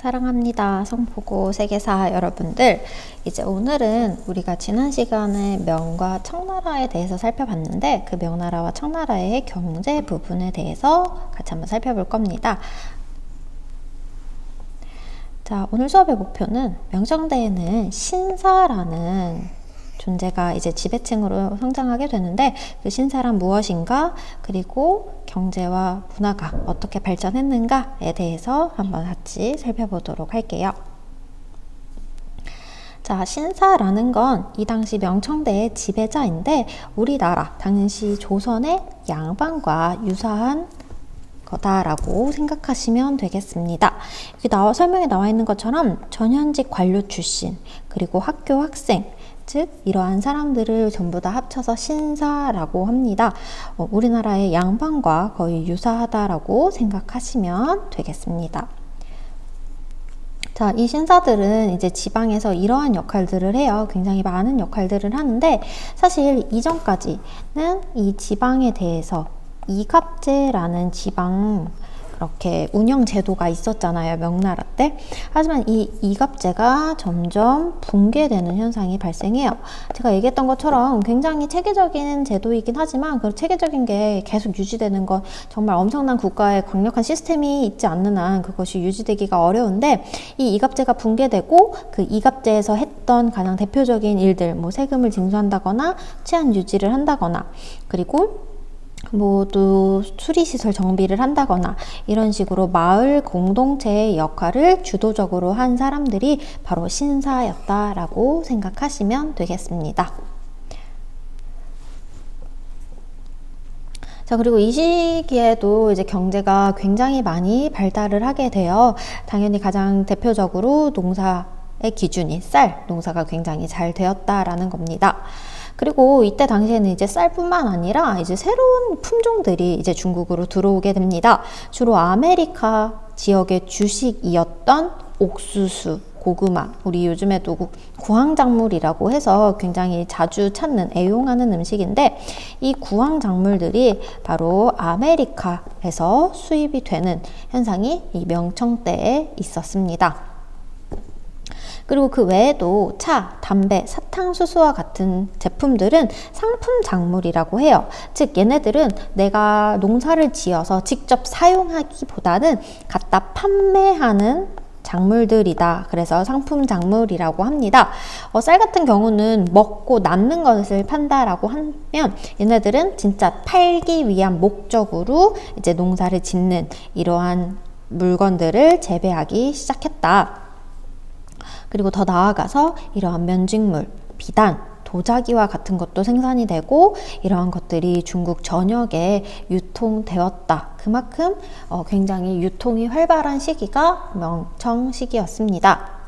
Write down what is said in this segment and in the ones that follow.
사랑합니다. 성보고 세계사 여러분들, 이제 오늘은 우리가 지난 시간에 명과 청나라에 대해서 살펴봤는데 그 명나라와 청나라의 경제 부분에 대해서 같이 한번 살펴볼 겁니다. 자, 오늘 수업의 목표는 명청대에는 신사라는 존재가 이제 지배층으로 성장하게 되는데 그 신사란 무엇인가, 그리고 경제와 문화가 어떻게 발전했는가에 대해서 한번 같이 살펴보도록 할게요. 자, 신사라는 건 이 당시 명청대의 지배자인데 우리나라 당시 조선의 양반과 유사한 거다라고 생각하시면 되겠습니다. 여기 설명에 나와 있는 것처럼 전현직 관료 출신, 그리고 학교 학생, 즉 이러한 사람들을 전부 다 합쳐서 신사라고 합니다. 우리나라의 양반과 거의 유사하다라고 생각하시면 되겠습니다. 자, 이 신사들은 이제 지방에서 이러한 역할들을 해요. 굉장히 많은 역할들을 하는데 사실 이전까지는 이 지방에 대해서 이갑제라는 지방 그렇게 운영 제도가 있었잖아요, 명나라 때. 하지만 이 이갑제가 점점 붕괴되는 현상이 발생해요. 제가 얘기했던 것처럼 굉장히 체계적인 제도이긴 하지만 그 체계적인 게 계속 유지되는 건 정말 엄청난 국가의 강력한 시스템이 있지 않는 한 그것이 유지되기가 어려운데, 이 이갑제가 붕괴되고 그 이갑제에서 했던 가장 대표적인 일들, 뭐 세금을 징수한다거나 치안 유지를 한다거나, 그리고 또 수리시설 정비를 한다거나 이런 식으로 마을 공동체의 역할을 주도적으로 한 사람들이 바로 신사였다라고 생각하시면 되겠습니다. 자, 그리고 이 시기에도 이제 경제가 굉장히 많이 발달을 하게 돼요. 당연히 가장 대표적으로 농사의 기준이 쌀 농사가 굉장히 잘 되었다라는 겁니다. 그리고 이때 당시에는 이제 쌀뿐만 아니라 이제 새로운 품종들이 이제 중국으로 들어오게 됩니다. 주로 아메리카 지역의 주식이었던 옥수수, 고구마, 우리 요즘에도 구황작물이라고 해서 굉장히 자주 찾는, 애용하는 음식인데 이 구황작물들이 바로 아메리카에서 수입이 되는 현상이 이 명청 때에 있었습니다. 그리고 그 외에도 차, 담배, 사탕수수와 같은 제품들은 상품 작물이라고 해요. 즉 얘네들은 내가 농사를 지어서 직접 사용하기보다는 갖다 판매하는 작물들이다. 그래서 상품 작물이라고 합니다. 쌀 같은 경우는 먹고 남는 것을 판다라고 하면 얘네들은 진짜 팔기 위한 목적으로 이제 농사를 짓는 이러한 물건들을 재배하기 시작했다. 그리고 더 나아가서 이러한 면직물, 비단, 도자기와 같은 것도 생산이 되고 이러한 것들이 중국 전역에 유통되었다. 그만큼 굉장히 유통이 활발한 시기가 명청 시기였습니다.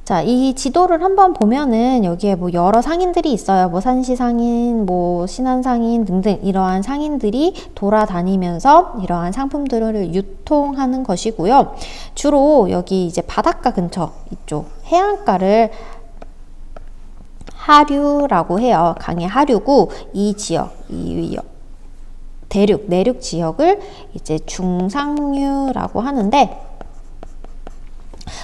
자, 이 지도를 한번 보면은 여기에 뭐 여러 상인들이 있어요. 뭐 산시 상인, 뭐 신안 상인 등등 이러한 상인들이 돌아다니면서 이러한 상품들을 유통하는 것이고요. 주로 여기 이제 바닷가 근처 이쪽 해안가를 하류라고 해요. 강의 하류고 이 지역, 내륙 지역을 이제 중상류라고 하는데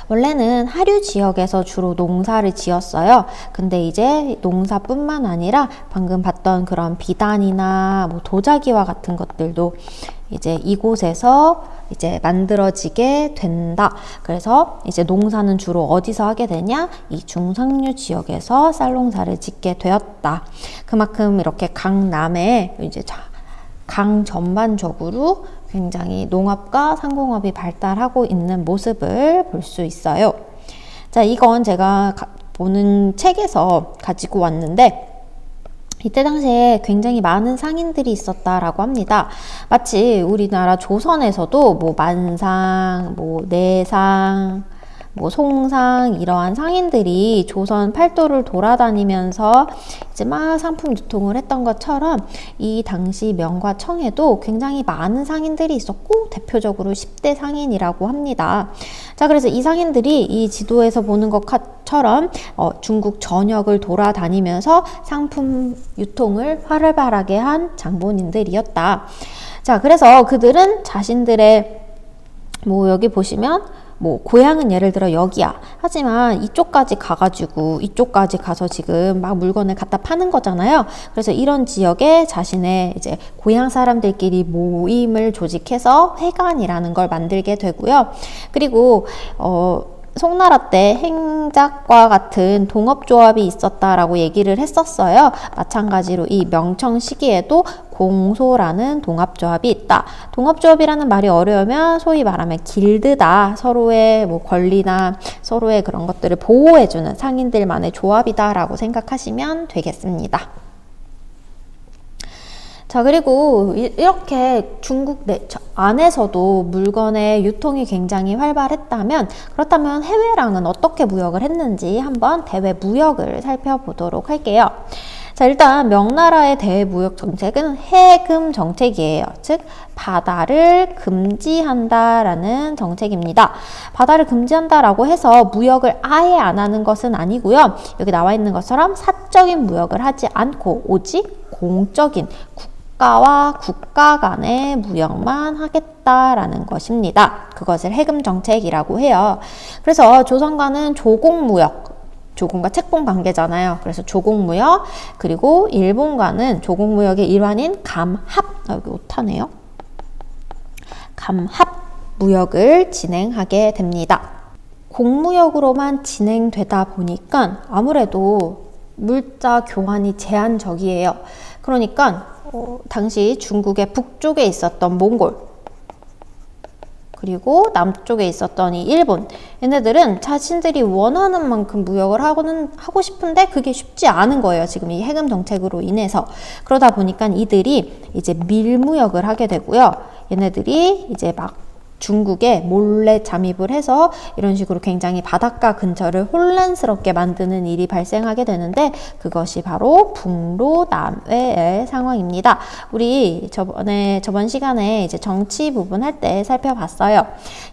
원래는 하류 지역에서 주로 농사를 지었어요. 근데 이제 농사뿐만 아니라 방금 봤던 그런 비단이나 뭐 도자기와 같은 것들도 이제 이곳에서 이제 만들어지게 된다. 그래서 이제 농사는 주로 어디서 하게 되냐? 이 중상류 지역에서 쌀 농사를 짓게 되었다. 그만큼 이렇게 강남에 이제 강 전반적으로 굉장히 농업과 상공업이 발달하고 있는 모습을 볼 수 있어요. 자, 이건 제가 보는 책에서 가지고 왔는데 이때 당시에 굉장히 많은 상인들이 있었다라고 합니다. 마치 우리나라 조선에서도 뭐 만상, 뭐 내상, 뭐 송상 이러한 상인들이 조선 팔도를 돌아다니면서 이제 막 상품 유통을 했던 것처럼 이 당시 명과 청에도 굉장히 많은 상인들이 있었고 대표적으로 10대 상인이라고 합니다. 자, 그래서 이 상인들이 이 지도에서 보는 것처럼 중국 전역을 돌아다니면서 상품 유통을 활발하게 한 장본인들이었다. 자, 그래서 그들은 자신들의 뭐 여기 보시면 뭐 고향은 예를 들어 여기야. 하지만 이쪽까지 가가지고 이쪽까지 가서 지금 막 물건을 갖다 파는 거잖아요. 그래서 이런 지역에 자신의 이제 고향 사람들끼리 모임을 조직해서 회관이라는 걸 만들게 되고요. 그리고 송나라 때 행작과 같은 동업조합이 있었다라고 얘기를 했었어요. 마찬가지로 이 명청 시기에도 공소라는 동업조합이 있다. 동업조합이라는 말이 어려우면 소위 말하면 길드다. 서로의 뭐 권리나 서로의 그런 것들을 보호해주는 상인들만의 조합이다라고 생각하시면 되겠습니다. 자, 그리고 이렇게 중국 안에서도 물건의 유통이 굉장히 활발했다면, 그렇다면 해외랑은 어떻게 무역을 했는지 한번 대외 무역을 살펴보도록 할게요. 자, 일단 명나라의 대외 무역 정책은 해금 정책이에요. 즉 바다를 금지한다라는 정책입니다. 바다를 금지한다라고 해서 무역을 아예 안 하는 것은 아니고요. 여기 나와 있는 것처럼 사적인 무역을 하지 않고 오직 공적인 국가와 국가 간의 무역만 하겠다라는 것입니다. 그것을 해금 정책이라고 해요. 그래서 조선과는 조공무역, 조공과 책봉 관계잖아요. 그래서 조공무역, 그리고 일본과는 조공무역의 일환인 감합, 여기 오타네요. 감합 무역을 진행하게 됩니다. 공무역으로만 진행되다 보니까 아무래도 물자 교환이 제한적이에요. 그러니까 당시 중국의 북쪽에 있었던 몽골, 그리고 남쪽에 있었던 이 일본, 얘네들은 자신들이 원하는 만큼 무역을 하고 싶은데 그게 쉽지 않은 거예요. 지금 이 해금 정책으로 인해서. 그러다 보니까 이들이 이제 밀무역을 하게 되고요. 얘네들이 이제 막 중국에 몰래 잠입을 해서 이런 식으로 굉장히 바닷가 근처를 혼란스럽게 만드는 일이 발생하게 되는데, 그것이 바로 북로남해의 상황입니다. 우리 저번 시간에 이제 정치 부분 할 때 살펴봤어요.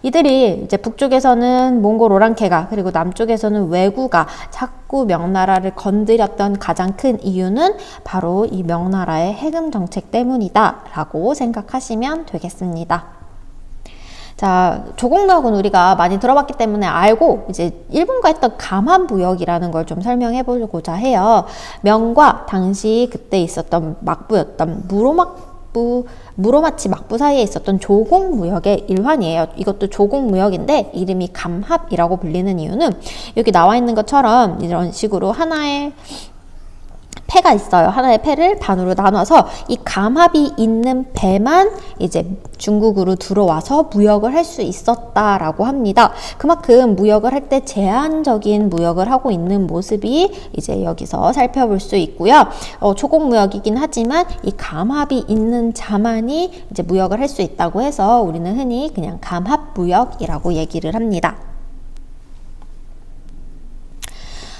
이들이 이제 북쪽에서는 몽골 오랑캐가, 그리고 남쪽에서는 왜구가 자꾸 명나라를 건드렸던 가장 큰 이유는 바로 이 명나라의 해금 정책 때문이다라고 생각하시면 되겠습니다. 자, 조공무역은 우리가 많이 들어봤기 때문에 알고, 이제 일본과 했던 감합무역이라는 걸 좀 설명해 보고자 해요. 명과 당시 그때 있었던 막부였던 무로마치 막부 사이에 있었던 조공무역의 일환이에요. 이것도 조공무역인데 이름이 감합이라고 불리는 이유는 여기 나와 있는 것처럼 이런 식으로 하나의 패가 있어요. 하나의 패를 반으로 나눠서 이 감합이 있는 배만 이제 중국으로 들어와서 무역을 할 수 있었다라고 합니다. 그만큼 무역을 할 때 제한적인 무역을 하고 있는 모습이 이제 여기서 살펴볼 수 있고요. 초공무역이긴 하지만 이 감합이 있는 자만이 이제 무역을 할 수 있다고 해서 우리는 흔히 그냥 감합무역이라고 얘기를 합니다.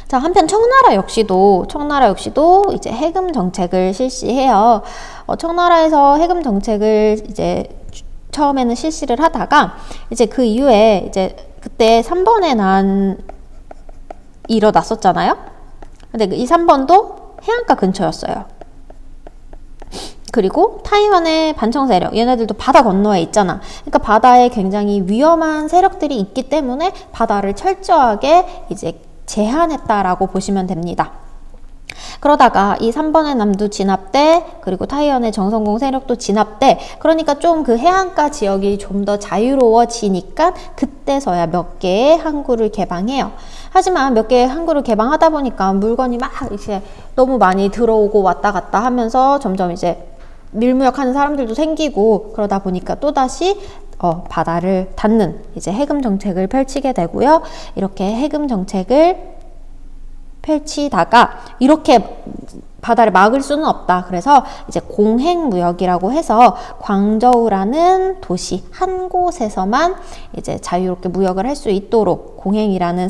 자, 한편 청나라 역시도 이제 해금 정책을 실시해요. 청나라에서 해금 정책을 이제 처음에는 실시를 하다가 이제 그 이후에 이제 그때 3번의 난이 일어났었잖아요. 근데 이 3번도 해안가 근처였어요. 그리고 타이완의 반청 세력, 얘네들도 바다 건너에 있잖아. 그러니까 바다에 굉장히 위험한 세력들이 있기 때문에 바다를 철저하게 이제 제한했다라고 보시면 됩니다. 그러다가 이 3번의 남도 진압대, 그리고 타이완의 정성공 세력도 진압대, 그러니까 좀 그 해안가 지역이 좀 더 자유로워지니까 그때서야 몇 개의 항구를 개방해요. 하지만 몇 개의 항구를 개방하다 보니까 물건이 막 이제 너무 많이 들어오고 왔다 갔다 하면서 점점 이제 밀무역하는 사람들도 생기고, 그러다 보니까 또다시 바다를 닫는 이제 해금 정책을 펼치게 되고요. 이렇게 해금 정책을 펼치다가 이렇게 바다를 막을 수는 없다. 그래서 이제 공행무역이라고 해서 광저우라는 도시 한 곳에서만 이제 자유롭게 무역을 할 수 있도록 공행이라는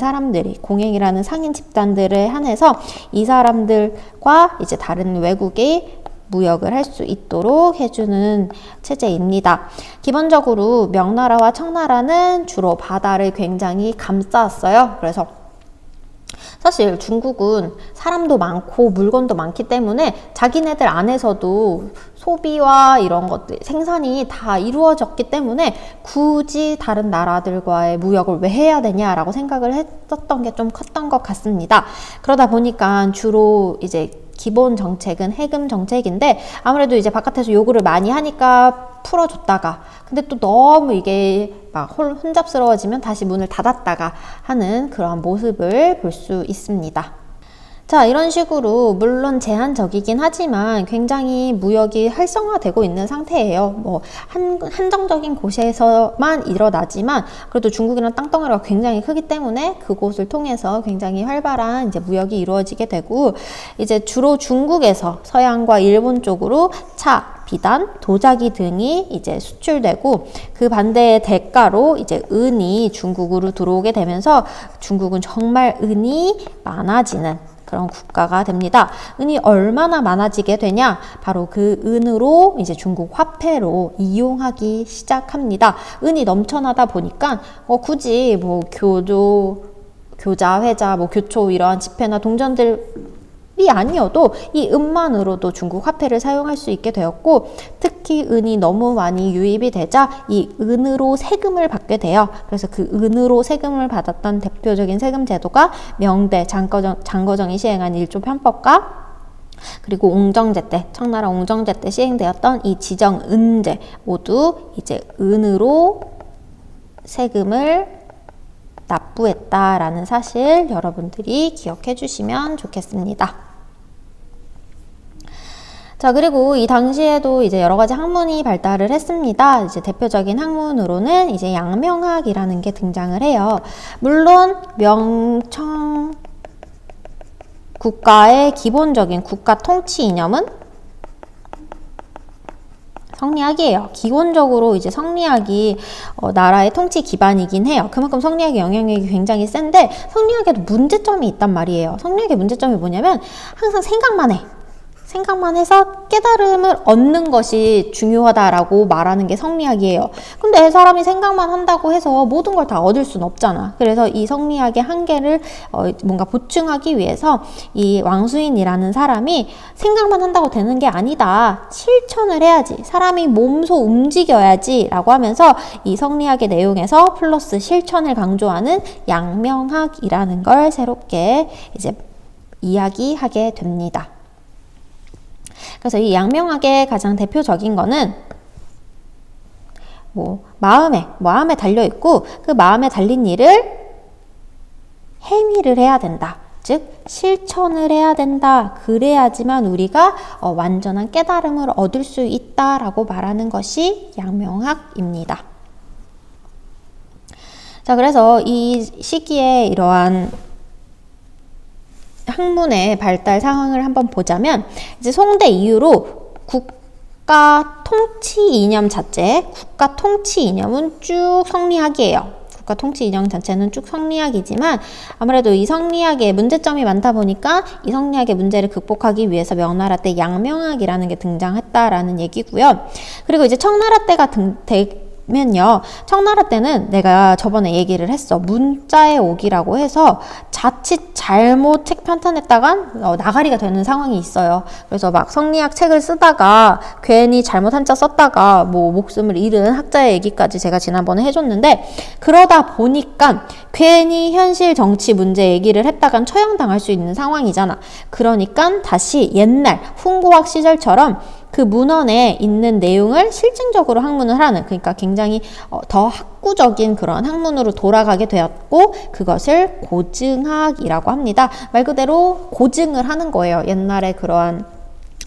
상인 집단들에 한해서 이 사람들과 이제 다른 외국의 무역을 할 수 있도록 해주는 체제입니다. 기본적으로 명나라와 청나라는 주로 바다를 굉장히 감쌌어요. 그래서 사실 중국은 사람도 많고 물건도 많기 때문에 자기네들 안에서도 소비와 이런 것들, 생산이 다 이루어졌기 때문에 굳이 다른 나라들과의 무역을 왜 해야 되냐라고 생각을 했었던 게 좀 컸던 것 같습니다. 그러다 보니까 주로 이제 기본 정책은 해금 정책인데, 아무래도 이제 바깥에서 요구를 많이 하니까 풀어줬다가, 근데 또 너무 이게 막 혼잡스러워지면 다시 문을 닫았다가 하는 그런 모습을 볼 수 있습니다. 자, 이런 식으로 물론 제한적이긴 하지만 굉장히 무역이 활성화되고 있는 상태예요. 뭐 한정적인 곳에서만 일어나지만 그래도 중국이랑 땅덩어리가 굉장히 크기 때문에 그곳을 통해서 굉장히 활발한 이제 무역이 이루어지게 되고, 이제 주로 중국에서 서양과 일본 쪽으로 차, 비단, 도자기 등이 이제 수출되고, 그 반대의 대가로 이제 은이 중국으로 들어오게 되면서 중국은 정말 은이 많아지는 그런 국가가 됩니다. 은이 얼마나 많아지게 되냐? 바로 그 은으로 이제 중국 화폐로 이용하기 시작합니다. 은이 넘쳐나다 보니까 굳이 뭐 교자, 회자, 뭐 교초 이러한 지폐나 동전들이 아니어도 이 은만으로도 중국 화폐를 사용할 수 있게 되었고, 특히 은이 너무 많이 유입이 되자 이 은으로 세금을 받게 돼요. 그래서 그 은으로 세금을 받았던 대표적인 세금 제도가 명대 장거정이 시행한 일조 편법과, 그리고 옹정제 때, 청나라 옹정제 때 시행되었던 이 지정은제, 모두 이제 은으로 세금을 납부했다라는 사실 여러분들이 기억해 주시면 좋겠습니다. 자, 그리고 이 당시에도 이제 여러 가지 학문이 발달을 했습니다. 이제 대표적인 학문으로는 이제 양명학이라는 게 등장을 해요. 물론 명청 국가의 기본적인 국가 통치 이념은 성리학이에요. 기본적으로 이제 성리학이 나라의 통치 기반이긴 해요. 그만큼 성리학의 영향력이 굉장히 센데, 성리학에도 문제점이 있단 말이에요. 성리학의 문제점이 뭐냐면 항상 생각만 해. 생각만 해서 깨달음을 얻는 것이 중요하다라고 말하는 게 성리학이에요. 근데 사람이 생각만 한다고 해서 모든 걸 다 얻을 수는 없잖아. 그래서 이 성리학의 한계를 뭔가 보충하기 위해서 이 왕수인이라는 사람이 생각만 한다고 되는 게 아니다. 실천을 해야지. 사람이 몸소 움직여야지 라고 하면서 이 성리학의 내용에서 플러스 실천을 강조하는 양명학이라는 걸 새롭게 이제 이야기하게 됩니다. 그래서 이 양명학의 가장 대표적인 거는 마음에 달려 있고, 그 마음에 달린 일을 행위를 해야 된다. 즉 실천을 해야 된다. 그래야지만 우리가 완전한 깨달음을 얻을 수 있다라고 말하는 것이 양명학입니다. 자, 그래서 이 시기에 이러한 학문의 발달 상황을 한번 보자면, 이제 송대 이후로 국가 통치 이념 자체, 국가 통치 이념은 쭉 성리학이에요. 국가 통치 이념 자체는 쭉 성리학이지만 아무래도 이 성리학에 문제점이 많다 보니까 이 성리학의 문제를 극복하기 위해서 명나라 때 양명학이라는 게 등장했다라는 얘기고요. 그리고 이제 청나라 때가 면요, 청나라 때는 내가 저번에 얘기를 했어. 문자의 옥이라고 해서 자칫 잘못 책 편찬했다간 나가리가 되는 상황이 있어요. 그래서 막 성리학 책을 쓰다가 괜히 잘못 한자 썼다가 뭐 목숨을 잃은 학자의 얘기까지 제가 지난번에 해줬는데, 그러다 보니까 괜히 현실 정치 문제 얘기를 했다간 처형당할 수 있는 상황이잖아. 그러니까 다시 옛날 훈고학 시절처럼 그 문헌에 있는 내용을 실증적으로 학문을 하는, 그러니까 굉장히 더 학구적인 그런 학문으로 돌아가게 되었고, 그것을 고증학이라고 합니다. 말 그대로 고증을 하는 거예요. 옛날에 그러한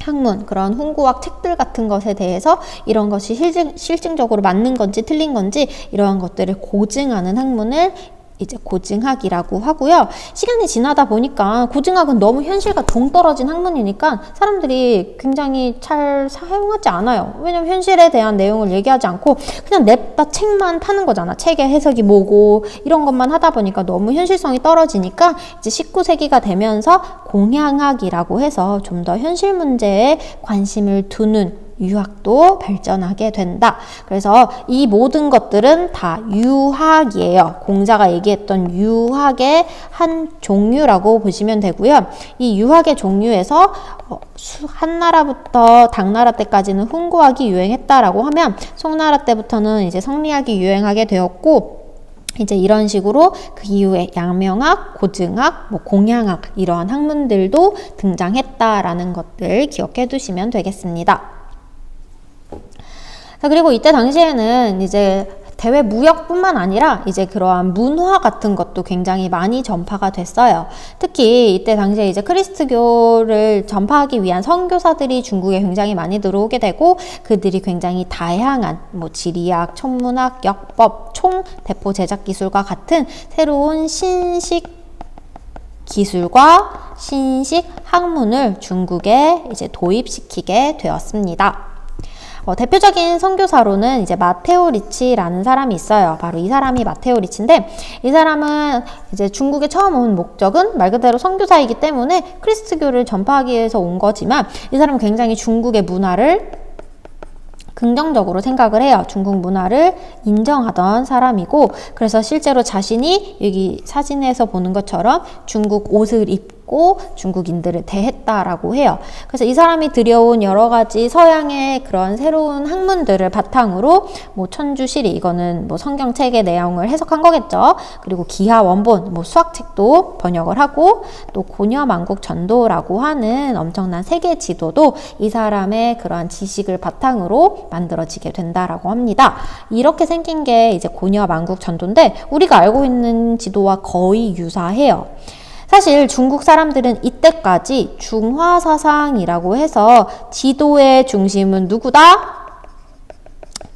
학문, 그런 훈구학 책들 같은 것에 대해서 이런 것이 실증적으로 맞는 건지 틀린 건지 이러한 것들을 고증하는 학문을 이제 고증학이라고 하고요. 시간이 지나다 보니까 고증학은 너무 현실과 동떨어진 학문이니까 사람들이 굉장히 잘 사용하지 않아요. 왜냐면 현실에 대한 내용을 얘기하지 않고 그냥 냅다 책만 파는 거잖아. 책의 해석이 뭐고 이런 것만 하다 보니까 너무 현실성이 떨어지니까 이제 19세기가 되면서 공양학이라고 해서 좀 더 현실 문제에 관심을 두는 유학도 발전하게 된다. 그래서 이 모든 것들은 다 유학이에요. 공자가 얘기했던 유학의 한 종류라고 보시면 되고요. 이 유학의 종류에서 한나라부터 당나라 때까지는 훈고학이 유행했다라고 하면 송나라 때부터는 이제 성리학이 유행하게 되었고, 이제 이런 식으로 그 이후에 양명학, 고증학, 공양학 이러한 학문들도 등장했다라는 것들 기억해 두시면 되겠습니다. 자, 그리고 이때 당시에는 이제 대외 무역뿐만 아니라 이제 그러한 문화 같은 것도 굉장히 많이 전파가 됐어요. 특히 이때 당시에 이제 크리스트교를 전파하기 위한 선교사들이 중국에 굉장히 많이 들어오게 되고, 그들이 굉장히 다양한 지리학, 천문학, 역법, 총, 대포 제작 기술과 같은 새로운 신식 기술과 신식 학문을 중국에 이제 도입시키게 되었습니다. 대표적인 선교사로는 이제 마테오 리치라는 사람이 있어요. 바로 이 사람이 마테오 리치인데, 이 사람은 이제 중국에 처음 온 목적은 말 그대로 선교사이기 때문에 크리스트교를 전파하기 위해서 온 거지만, 이 사람은 굉장히 중국의 문화를 긍정적으로 생각을 해요. 중국 문화를 인정하던 사람이고, 그래서 실제로 자신이 여기 사진에서 보는 것처럼 중국 옷을 입고 중국인들을 대했다라고 해요. 그래서 이 사람이 들여온 여러 가지 서양의 그런 새로운 학문들을 바탕으로 천주시리, 이거는 성경책의 내용을 해석한 거겠죠. 그리고 기하 원본, 수학책도 번역을 하고, 또 고려만국 전도라고 하는 엄청난 세계 지도도 이 사람의 그러한 지식을 바탕으로 만들어지게 된다라고 합니다. 이렇게 생긴 게 이제 고려만국 전도인데, 우리가 알고 있는 지도와 거의 유사해요. 사실 중국 사람들은 이때까지 중화사상이라고 해서 지도의 중심은 누구다?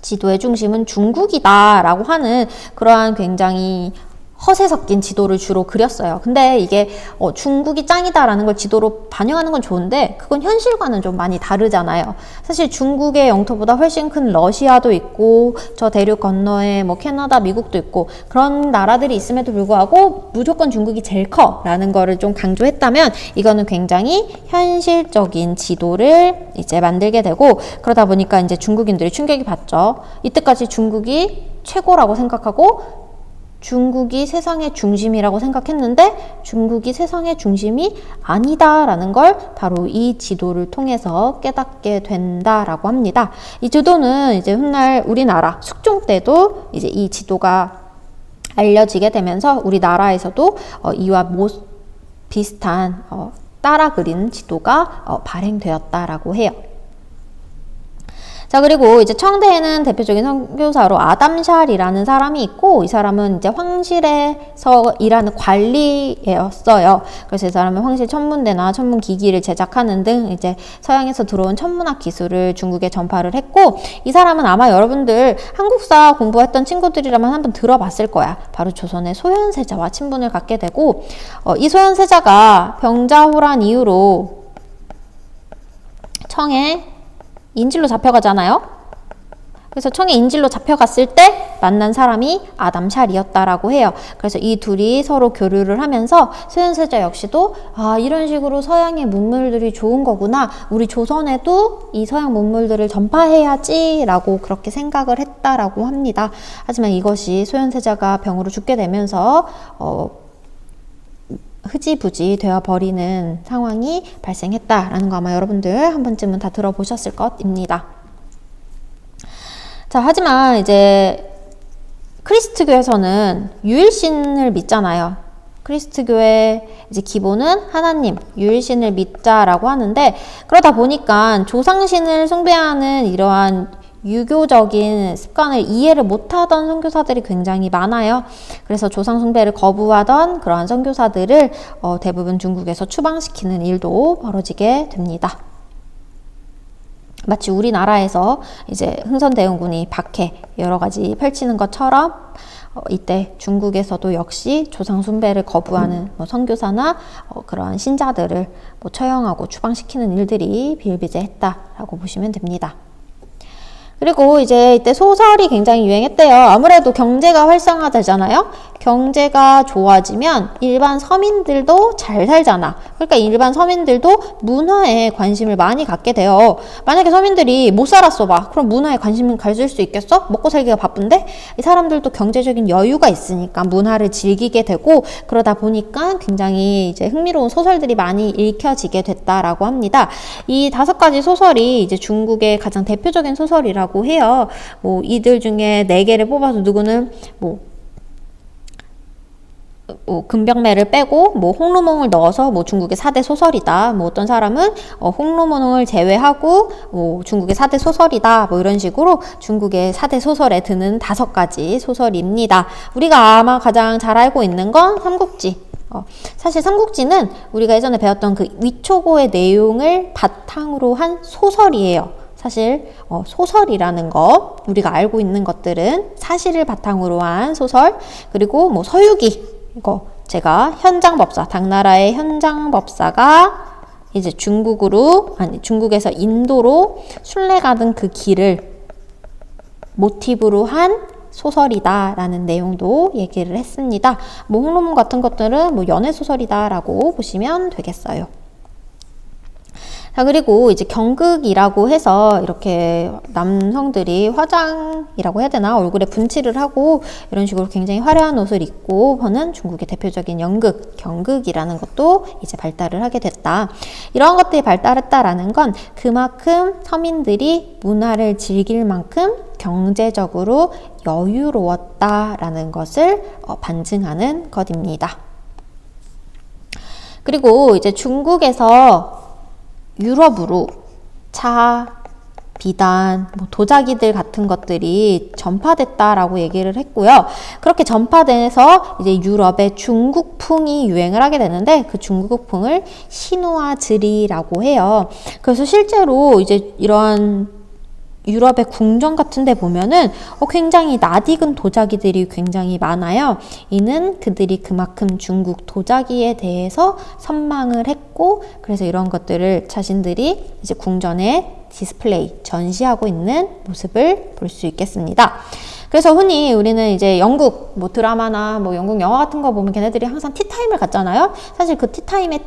지도의 중심은 중국이다 라고 하는 그러한 굉장히 허세 섞인 지도를 주로 그렸어요. 근데 이게 중국이 짱이다라는 걸 지도로 반영하는 건 좋은데, 그건 현실과는 좀 많이 다르잖아요. 사실 중국의 영토보다 훨씬 큰 러시아도 있고, 저 대륙 건너에 캐나다, 미국도 있고, 그런 나라들이 있음에도 불구하고 무조건 중국이 제일 커라는 거를 좀 강조했다면, 이거는 굉장히 현실적인 지도를 이제 만들게 되고, 그러다 보니까 이제 중국인들이 충격이 받죠. 이때까지 중국이 최고라고 생각하고 중국이 세상의 중심이라고 생각했는데, 중국이 세상의 중심이 아니다라는 걸 바로 이 지도를 통해서 깨닫게 된다라고 합니다. 이 지도는 이제 훗날 우리나라 숙종 때도 이제 이 지도가 알려지게 되면서 우리나라에서도 이와 비슷한 따라 그린 지도가 발행되었다라고 해요. 자, 그리고 이제 청대에는 대표적인 선교사로 아담샬이라는 사람이 있고, 이 사람은 이제 황실에서 일하는 관리였어요. 그래서 이 사람은 황실 천문대나 천문기기를 제작하는 등 이제 서양에서 들어온 천문학 기술을 중국에 전파를 했고, 이 사람은 아마 여러분들 한국사 공부했던 친구들이라면 한번 들어봤을 거야. 바로 조선의 소현세자와 친분을 갖게 되고, 이 소현세자가 병자호란 이후로 청에 인질로 잡혀가잖아요. 그래서 청에 인질로 잡혀갔을 때 만난 사람이 아담샬이었다라고 해요. 그래서 이 둘이 서로 교류를 하면서 소현세자 역시도 이런 식으로 서양의 문물들이 좋은 거구나, 우리 조선에도 이 서양 문물들을 전파해야지 라고 그렇게 생각을 했다라고 합니다. 하지만 이것이 소현세자가 병으로 죽게 되면서 흐지부지 되어버리는 상황이 발생했다라는 거 아마 여러분들 한 번쯤은 다 들어보셨을 것입니다. 자, 하지만 이제 크리스트교에서는 유일신을 믿잖아요. 크리스트교의 이제 기본은 하나님, 유일신을 믿자라고 하는데, 그러다 보니까 조상신을 숭배하는 이러한 유교적인 습관을 이해를 못하던 선교사들이 굉장히 많아요. 그래서 조상 숭배를 거부하던 그러한 선교사들을 대부분 중국에서 추방시키는 일도 벌어지게 됩니다. 마치 우리나라에서 이제 흥선대원군이 박해 여러 가지 펼치는 것처럼 이때 중국에서도 역시 조상 숭배를 거부하는 선교사나 그러한 신자들을 처형하고 추방시키는 일들이 비일비재했다라고 보시면 됩니다. 그리고 이제 이때 소설이 굉장히 유행했대요. 아무래도 경제가 활성화되잖아요. 경제가 좋아지면 일반 서민들도 잘 살잖아. 그러니까 일반 서민들도 문화에 관심을 많이 갖게 돼요. 만약에 서민들이 못 살았어 봐. 그럼 문화에 관심을 가질 수 있겠어? 먹고 살기가 바쁜데? 이 사람들도 경제적인 여유가 있으니까 문화를 즐기게 되고, 그러다 보니까 굉장히 이제 흥미로운 소설들이 많이 읽혀지게 됐다라고 합니다. 이 5가지 소설이 이제 중국의 가장 대표적인 소설이라고 해요. 뭐 이들 중에 4개를 뽑아서 누구는 금병매를 빼고 홍루몽을 넣어서 중국의 4대 소설이다. 어떤 사람은 홍루몽을 제외하고 중국의 4대 소설이다. 이런 식으로 중국의 4대 소설에 드는 5가지 소설입니다. 우리가 아마 가장 잘 알고 있는 건 삼국지. 사실 삼국지는 우리가 예전에 배웠던 그 위초고의 내용을 바탕으로 한 소설이에요. 사실 소설이라는 거, 우리가 알고 있는 것들은 사실을 바탕으로 한 소설. 그리고 서유기, 이거 제가 현장법사, 당나라의 현장법사가 이제 중국에서 인도로 순례 가던 그 길을 모티브로 한 소설이다 라는 내용도 얘기를 했습니다. 홍루몽 같은 것들은 연애소설이다 라고 보시면 되겠어요. 자, 그리고 이제 경극이라고 해서 이렇게 남성들이 화장이라고 해야 되나? 얼굴에 분칠을 하고 이런 식으로 굉장히 화려한 옷을 입고 하는 중국의 대표적인 연극, 경극이라는 것도 이제 발달을 하게 됐다. 이런 것들이 발달했다라는 건 그만큼 서민들이 문화를 즐길 만큼 경제적으로 여유로웠다라는 것을 반증하는 것입니다. 그리고 이제 중국에서 유럽으로 차, 비단, 도자기들 같은 것들이 전파됐다라고 얘기를 했고요. 그렇게 전파돼서 이제 유럽의 중국풍이 유행을 하게 되는데, 그 중국풍을 신우아즈리라고 해요. 그래서 실제로 이제 이런 유럽의 궁전 같은 데 보면은 굉장히 낯익은 도자기들이 굉장히 많아요. 이는 그들이 그만큼 중국 도자기에 대해서 선망을 했고, 그래서 이런 것들을 자신들이 이제 궁전에 디스플레이, 전시하고 있는 모습을 볼 수 있겠습니다. 그래서 흔히 우리는 이제 영국 드라마나 영국 영화 같은 거 보면 걔네들이 항상 티타임을 갖잖아요. 사실 그 티타임의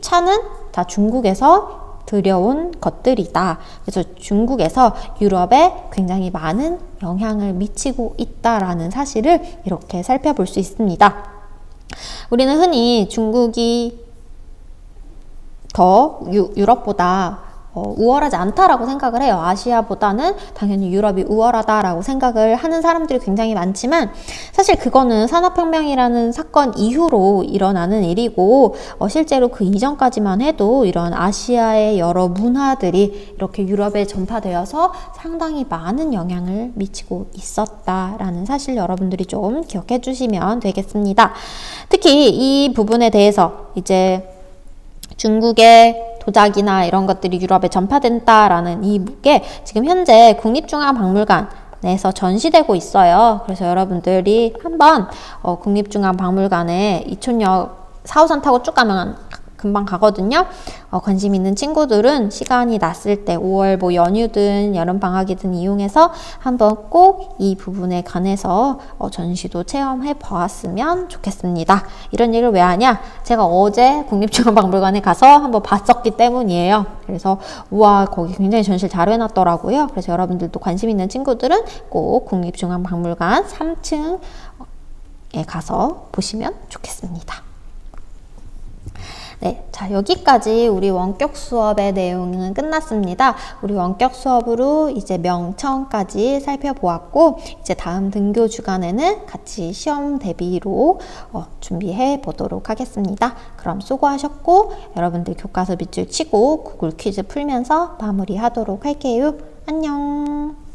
차는 다 중국에서 들여온 것들이다. 그래서 중국에서 유럽에 굉장히 많은 영향을 미치고 있다라는 사실을 이렇게 살펴볼 수 있습니다. 우리는 흔히 중국이 더 유럽보다 우월하지 않다라고 생각을 해요. 아시아보다는 당연히 유럽이 우월하다라고 생각을 하는 사람들이 굉장히 많지만, 사실 그거는 산업혁명이라는 사건 이후로 일어나는 일이고, 실제로 그 이전까지만 해도 이런 아시아의 여러 문화들이 이렇게 유럽에 전파되어서 상당히 많은 영향을 미치고 있었다라는 사실 여러분들이 좀 기억해 주시면 되겠습니다. 특히 이 부분에 대해서 이제 중국의 도자기나 이런 것들이 유럽에 전파된다라는 이게 지금 현재 국립중앙박물관에서 전시되고 있어요. 그래서 여러분들이 한번 국립중앙박물관에 이촌역 4호선 타고 쭉 가면 금방 가거든요. 관심 있는 친구들은 시간이 났을 때 5월 연휴든 여름방학이든 이용해서 한번 꼭 이 부분에 관해서 전시도 체험해 보았으면 좋겠습니다. 이런 얘기를 왜 하냐? 제가 어제 국립중앙박물관에 가서 한번 봤었기 때문이에요. 그래서 우와, 거기 굉장히 전시를 잘 해놨더라고요. 그래서 여러분들도 관심 있는 친구들은 꼭 국립중앙박물관 3층에 가서 보시면 좋겠습니다. 네, 자, 여기까지 우리 원격 수업의 내용은 끝났습니다. 우리 원격 수업으로 이제 명청까지 살펴보았고, 이제 다음 등교 주간에는 같이 시험 대비로 준비해 보도록 하겠습니다. 그럼 수고하셨고, 여러분들 교과서 밑줄 치고 구글 퀴즈 풀면서 마무리하도록 할게요. 안녕.